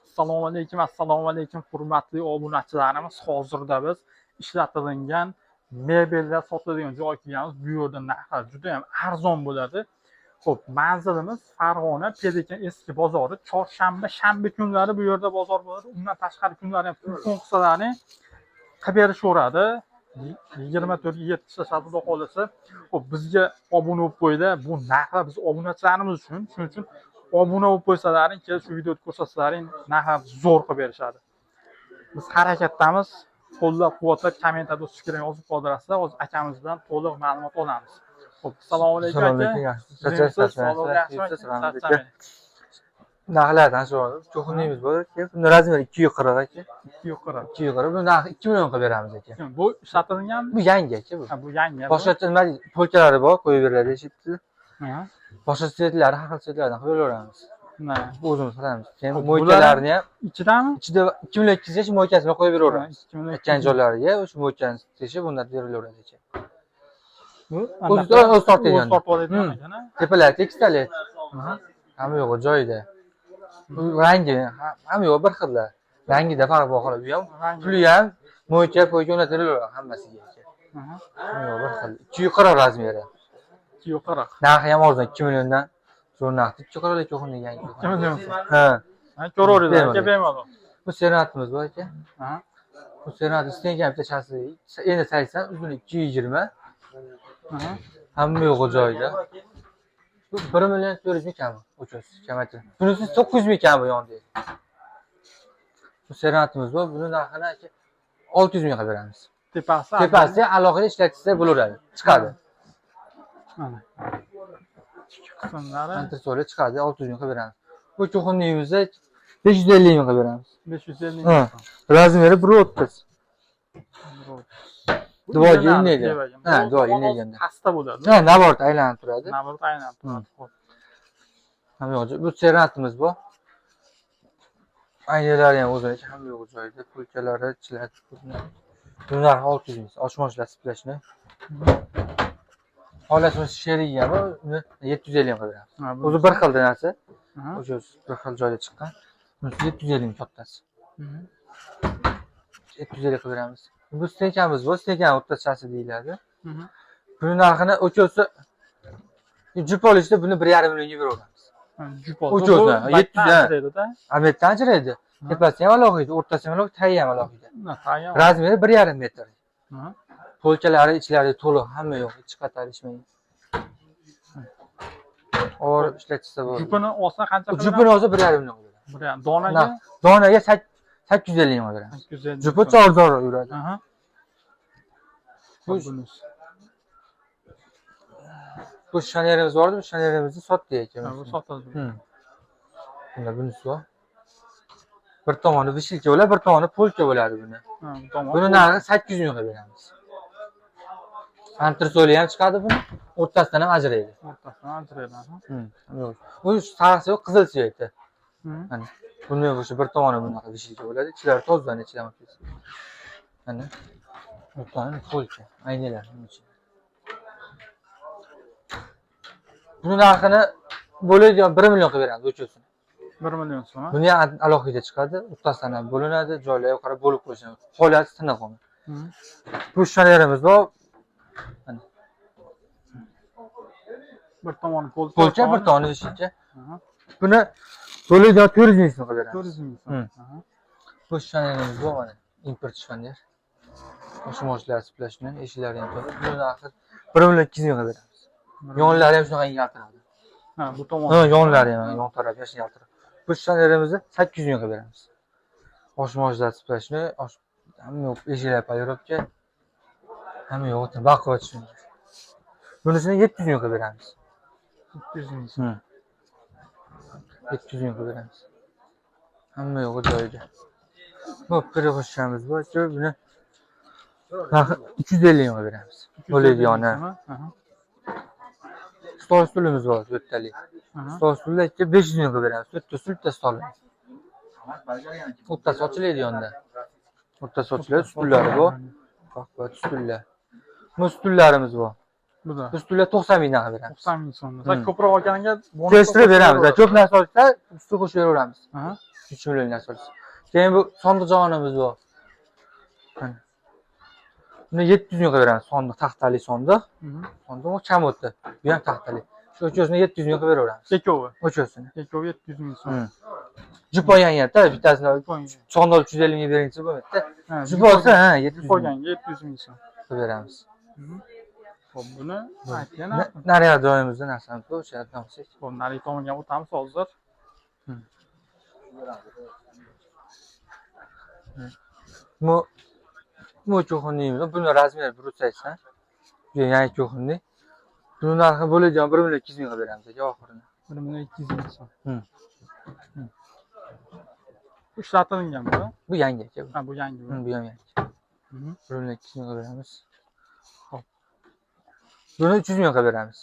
Assalomu alaykum hurmatli obunachilarimiz. Hozirda biz ishlatilgan mebellar sotiladigan joyga kelganmiz. Bu yerda narxlar juda ham arzon bo'ladi. Xo'p, manzilimiz Farg'ona Pelikan eski bozori. Chorshanba, shanba kunlari bu yerda bozor bo'ladi. Undan tashqari kunlari ham telefon qilsalarni qilib berishaveradi. 24/7 ishlashadi xudo xolasa. Xo'p, bizga obuna bo'lib qo'ydi. Bu narxlar biz obunachilarimiz uchun, shuning uchun obuna bo'lib qo'ysalaring, keyin shu videoni ko'rsatsalar, narxlar zo'r qilib berishadi. Biz harakatdamiz. Qo'llab-quvvatlab, kommentarda o'z fikringizni yozib qoldirasizlar. O'z akamizdan to'liq ma'lumot olamiz. Xo'p, assalomu alaykum aka. Narxlardan so'radim. Cho'qinimiz bor. Buni razmeri 240 aka. 240. 240. Buni narxi 2 million qilib beramiz aka. Bu ishlatilganmi? Bu yangi aka bu. Ha, bu yangi. Boshqacha nima polkalari bor, qo'yib beriladi, eshitdi. Ha. Boshqa svetlari, har xil svetlardan qilib beramiz. Mana Bu o'zimiz qilamiz. Keyin mo'ykalarni ham ichidami? ichida 2 million 200 gacha mo'ykasini qo'yib beraveramiz. 2 million Aytgan joylariga o'sha mo'ykani teshib bundan berilaveradi aka. Bu o'z tortadigan. O'z tortadigan ekan. Tepalar tekstalli. Hamma yo'q joyida. Bu rangi hamma yo'q bir xillar. Rangida farq bor xolos. Bu ham puli ham mo'yka po'yka o'rnatilaveradi hammasiga aka. Hamma yo'q bir xil. 240 razmeri. 240. Narxi ham arzon 2 milliondan zo'r narxda 240 cho'qinga yangi. 2 million. Ha. Ha, ko'raveradi aka, bemalol. Bu senatimiz bor aka. Ha. Bu senat istegan bittachasi endi 80, uzuni 220. Ha. Hamma yo'q joyida. Bu 1 million 400 ming kam. O'chos kamaytir. Bunisi 900 ming kam bu yonda. Bu senatimiz bor. Buni narxini aka 600 ming qilib beramiz. Tepasi alohida ishlatsa bo'laveradi. Chiqadi. Mana. Qismlari Antresolga chiqadi, 600 ming qilib beramiz. Bu cho'qinligimizda 550 ming qilib beramiz. 550 Ha. Razmeri 1.30. Duvoga inlaydi. Ha, duvoga inlayganda. Pasta bo'ladi. Ha, naborda aylanib turadi. Naborda aylanib turadi. Xo'p. Hamma yo'q. Bu senatimiz bor. Aynalari ham o'zlaricha hamma yo'q joyida. Pulkalari, chilat. Bunlar 600 ming. Oshmoshlar siplashni. Xolasimiz sherigi bor. Uni 750 ming qilib beramiz. O'zi bir xil narsa. O'sha bir xil joyda chiqqan. Buni 750 ming kattasi. 750 qilib beramiz. Bu stekamiz bor. Stekan o'rtachasi deyiladi. Buni narxini o'cho'si jup olishda buni 1,5 millionga beraveramiz. Jup o'cho'si 700 edi-da. Ametdan ajraydi. Tepasi ham alohida, o'rtasi ham alohida, tayi ham alohida. Razmeri 1,5 metr. Polkalari, ichlari to'liq, hamma yo'q, hech qator ishmaydi. Or ishlatsa bo'ladi. Jupini olsa qancha qiladi? Jupini olsa 1,5 million bo'ladi. 1,5. Donaga? Donaga 850 ming beramiz. 850. Jupi chorzor yuradi. Bu shanerimiz bordi, bu shanerimizni sotdik aka. Bu sotildi. Bunda bunisi bor. Bir tomoni vishilka bo'ladi, bir tomoni polka bo'ladi buni. Buni narxi 800 ming qilib beramiz. Antresoli ham chiqadi buni. O'rtasidan ham ajraydi. O'rtasidan ajraydi. Yo'q. Bu sarisi yo'q, qizil sveti. Mana buni o'sha bir tomoni bunaqa vishilka bo'ladi. Ichlari tozadan ichidan o'tadi. Mana o'rtani polka, aynalar ichi. Buni narxini bo'ladigan 1 million qilib beramiz o'chosini. 1 million so'm. Buni ham alohida chiqadi, o'rtasidan ham bo'linadi, joylarga qarab bo'lib qo'yishadi. Holati tiniq uni. Bu shanerimiz bor. Mana. Bir tomoni polka, bir tomoni vishilka. Buni bo'ladigan 400 ming so'm qilib beramiz. 400 ming so'm. Bu shanerimiz bor mana, import shaner. Oshmoshlar siplashni, eshiklari ham to'liq. Buni narxi 1 million 200 ming qilib beramiz. Yonlari ham shunaqa yaltiradi. Ha, bu tomon. Ha, yonlari ham, yon taraf yashin yaltiradi. Bu shanerimizni 800 ming qilib beramiz. Oshmoshlar siplashni, hamma yo'q, eshiklar payirovka. Hamma yo'q, baquvvat shunday. Bunisini 700 ming qilib beramiz. 700 ming so'm. 700 ming qilib beramiz. Hamma yo'q joyida. Bu pirog'ishamiz bor, buni narxi 350 ming qilib beramiz. Bo'ladigan. Stol stulimiz bor, 4 talik. Stol stulda 500 ming qilib beramiz. 4 ta stul, bitta stol. O'rtasi ochiladi yonda. O'rtasi ochiladi, stullari bor. Baquvvat stullar. Bu stullarimiz bor. Bu stullar 90 mingdan qilib beramiz. 90 ming so'm. Ko'proq olganiga kelishtirib beramiz. Ko'p narsa olsa, usti qo'shib beraveramiz. 3 million narsa. Keyin bu sondiq jag'onimiz bor. Mana. Buni 700 mingga beramiz. Sondiq, taxtali sondiq. Sondiq u kam o'tdi. Bu ham taxtali. Shu uchosini 700 mingga beraveramiz. Ikkovi. Uchosini. Ikkovi 700 ming so'm. Jupoyanga-da, bittasini sondiq 350 mingga beringchi bo'lmaydi-da. Juposa, ha, 700 ming. Jupoyanga 700 ming so'm. Beramiz. Xo'p, buni aytgan. Nariyoq joyimizda narsamiz bor, o'sha yerdan olsak. Xo'p, nariyoq tomonga o'tamiz hozir. Bu cho'xinimiz, buni razmeri bir o'taysan. Bu yangi cho'xinlik. Buni narxi bo'ladigan 1 million 200 mingga beramiz aka oxirini. 1 million 200 ming so'm. Bu ishlatilgan bu. Bu yangi aka. Ha, bu yangi. Bu ham yangi. 1 million 200 mingga beramiz. Xo'p. Buni 300 mingga beramiz.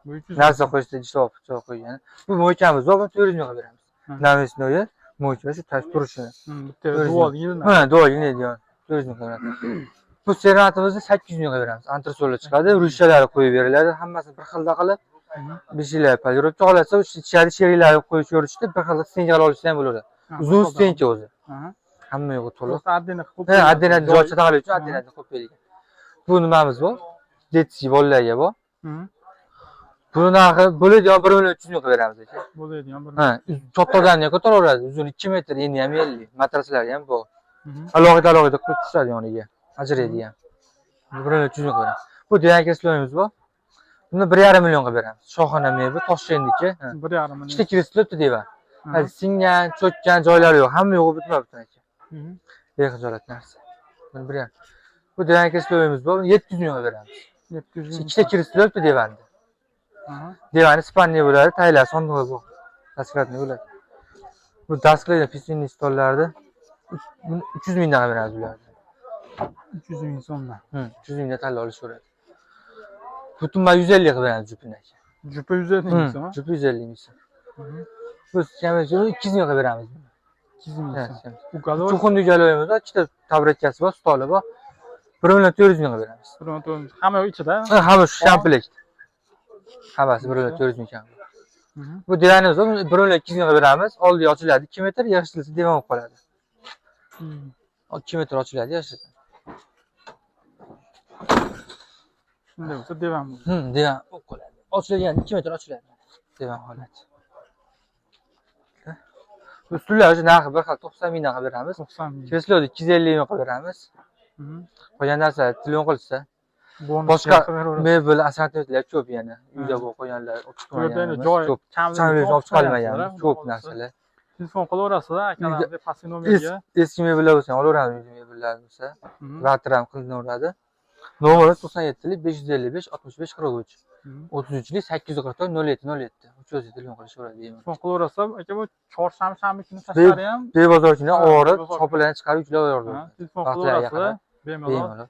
Bu 300 Narsa qo'yishda javob qo'ygan. Bu mo'ychamiz bor, buni 400 mingga beramiz. Navesnoyi mo'ycha shu tash turishini. Bitta dual yilni. Ha, dual yilni deyman. 400 mingga beramiz. Bu seratimizni 800 mingga beramiz. Antresollar chiqadi, rushalari qo'yib beriladi, hammasini bir xilda qilib. 5 yillar palirobcha olasa, ichari sheriklarni qo'yib ko'rishdi, bir xilda stenkalar olishsa ham bo'ladi. Uzun stenka o'zi. Hamma yo'g'i to'liq. Addini qilib. Ha, addini joy chatag'ali uchun addini qo'yib bergan. Bu nimamiz bor? Detsi bolalarga bor. Buni narxi bo'ladigan 1 million 300 mingga beramiz aka. Bo'ladigan 1 Ha, cho'qqadan ko'taraveradi. Uzun 2 metr, eni ham 50. Matraslari ham bor. Alohida qilib tushadi yoniga. Ajraydigan. 1 million 300 mingga beramiz. Bu degan kesloyimiz bor. Buni 1,5 millionga beramiz. Shohona mebel, Toshkentniki. 1,5 million. Ikkita kiristlo'pti deyman. Hali singan, cho'kkan joylari yo'q. Hamma yo'g'i bitmabdi aka. Bexijolat narsa. Buni 1,5. Bu degan kesloyimiz bor. 700 mingga beramiz. 700 ming. Ikkita kiristlo'pti deyman. Devani spanniy bo'ladi, taylar sondig'i bor. Daskatni bo'ladi. Bu dasklarga pissinni stollarni 300 mingdan beramiz ularni. 300 ming so'mdan. 300 mingdan taylar olishaveradi. Butun 150 qilib beramiz jupini aka. Jupa 150 ming so'm. Jupi 150 ming so'm. Biz kamida 200 mingga beramiz. 200 ming so'm. Bu galoy. Cho'qinli galoyimiz bor, ikkita tabretkasi bor, stoli bor. 1 million 400 mingga beramiz. 1 million 400 ming. Hamma ichida. Hamma shu shamplek. Hammasi 1 million 400 ming kam. Bu devanimiz 1 million 200 mingga beramiz. Oldi ochiladi 2 metr, yig'ishtirsa devan bo'lib qoladi. 2 metr ochiladi, yig'ishtirsa. Shunday bo'lsa devan bo'ladi. Devan bo'lib qoladi. Ochilgan 2 metr ochiladi. Devan holati. Ustunlar narxi bir xil 90 mingdan qilib beramiz. 90 ming. Kresloni 250 ming qilib beramiz. Qolgan narsa telefon qilsa bonus boshqa mebel assortimentlar ko'p yana. Uyda bo'lib qo'yganlar, o'tib qo'yganlar. Joy kamida olib chiqolmagan ko'p narsalar. Telefon qilaverasizlar, akalarga pastki nomerga. Eski mebellar bo'lsa olaveramiz, mebellar bo'lsa. Vatram qilinaveradi. Nomeri 97 555 65 43. 33 844 07 07. Uch telefon qilishaveradi deyman. Telefon qilaverasizlar, aka bu chorshanba kuni tashlari ham bebozorchilar orib, chopilarni chiqarib yuklayveradi. Telefon qilaverasizlar, bemalol